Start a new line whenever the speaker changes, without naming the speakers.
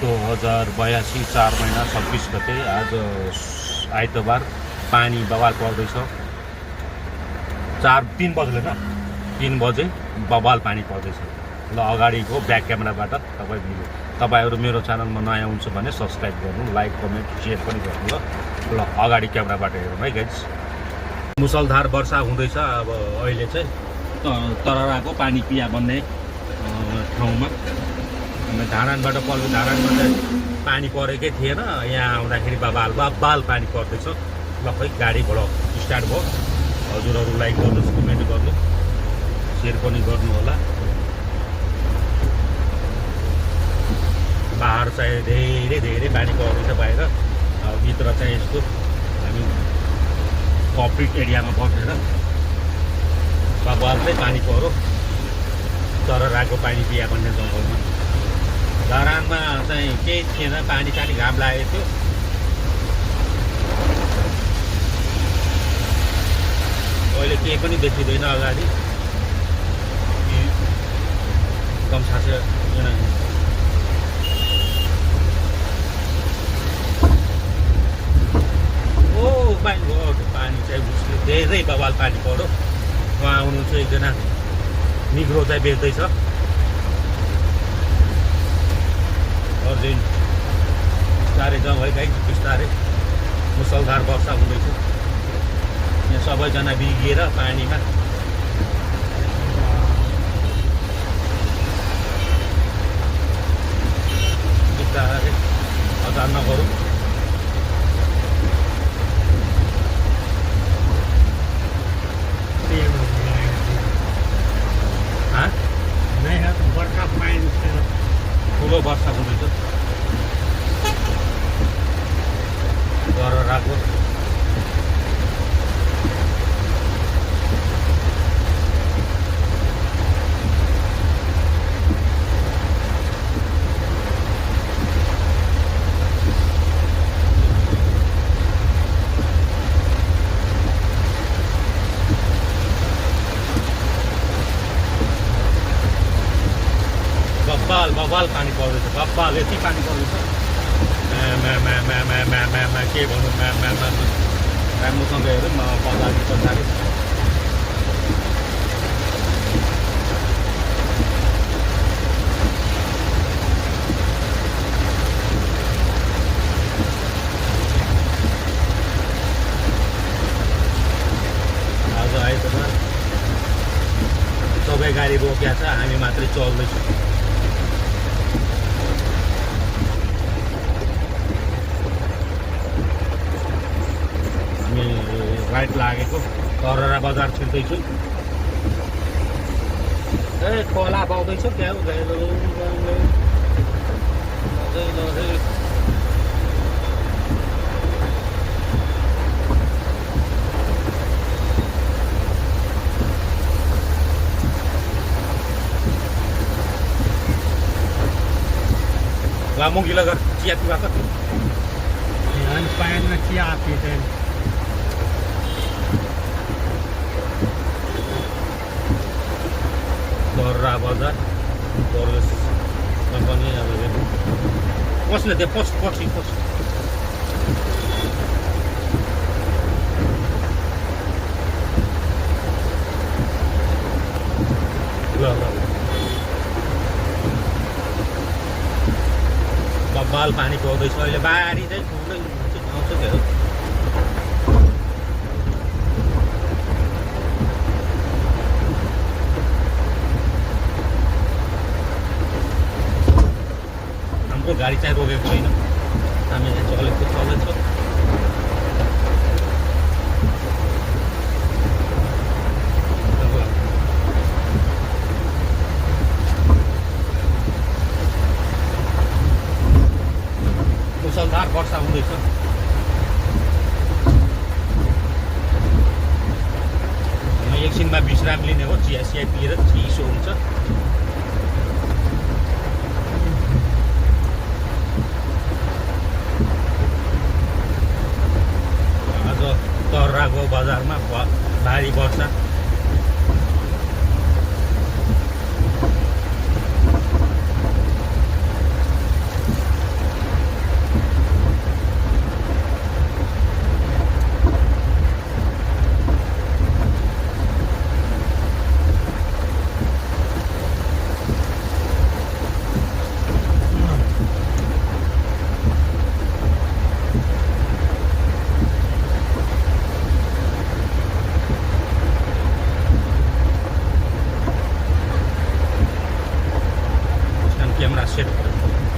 2082 4 महिना 26 गते आज आइतबार पानी बवाल पर्दैछ। 3 बज्यो न 3 बजे बवाल पानी पर्दैछ। ल अगाडिको ब्याक क्यामेराबाट तपाईँहरू मेरो च्यानलमा नयाँ हुनुहुन्छ भने सब्सक्राइब गर्नु, लाइक कमेन्ट सेयर पनि गर्नु। ल अगाडि क्यामेराबाट हेरौँ है गाइज। मुसलधार वर्षा हुँदैछ अब अहिले चाहिँ तरराको पानी पिया भन्ने ठाउँमा। धारानबाट धारानमा चाहिँ पानी परेकै थिएन, यहाँ आउँदाखेरि बबाल पानी पर्दैछ। ल खै गाडी घोडा स्टार्ट भयो। हजुरहरू लाइक गर्नुहोस्, कमेन्ट गर्नु, सेयर पनि गर्नु होला। बाहिर चाहिँ धेरै पानी पर्दैछ बाहिर। भित्र चाहिँ यस्तो हामी कम्प्लिट एरियामा बसेर बबाल चाहिँ पानी पऱ्यो तरराको पानी पिया भन्ने जङ्गलमा। धरानमा चाहिँ केही थिएन, पानी घाम लागेको थियो। अहिले केही पनि देखिँदैन अगाडि। कम्छा छ पानी चाहिँ मुस्किल, धेरै बवाल पानी पऱ्यो। उहाँ आउनु चाहिँ एकजना निग्रो चाहिँ बेच्दैछ। अर्जेन्ट बिस्तारै जाउँ है गाई, बिस्तारै। मुसलधार वर्षा हुँदैछ। यहाँ सबैजना भिगिएर पानीमा। बिस्तारै हतार नगरौँ। ठुलो वर्षा हुँदैछ तरराको। बबाल पानी पर्दैछ, बबाल यति पानी पर्दैछ। के भन्नु, राम्रोसँग हेरौँ पछाडि। आज आइतबार सबै गाडी रोकिया छ, हामी मात्रै चल्दैछौँ। राइट लागेको तररा बजार छिर्दैछु। खोला पाउँदैछ क्या लामो गिला कर चिया पिवा कर
पानी में चिया पीते हैं।
तररा बजार परवेश कम्पनी अब कसले त्यो पछि ल बबाल पानी पर्दैछ अहिले। बारी चाहिँ ठुलै आउँछ क्या हो। हाम्रो गाडी चाहिँ रोकेको छैन, हामी यहाँ चलेको चल्दैछ। मुसलधार वर्षा हुँदैछ। एकछिनमा विश्राम लिने हो, चिया पिएर चिसो हुन्छ। आज तरराको बजारमा भारी वर्षा। हुन्छ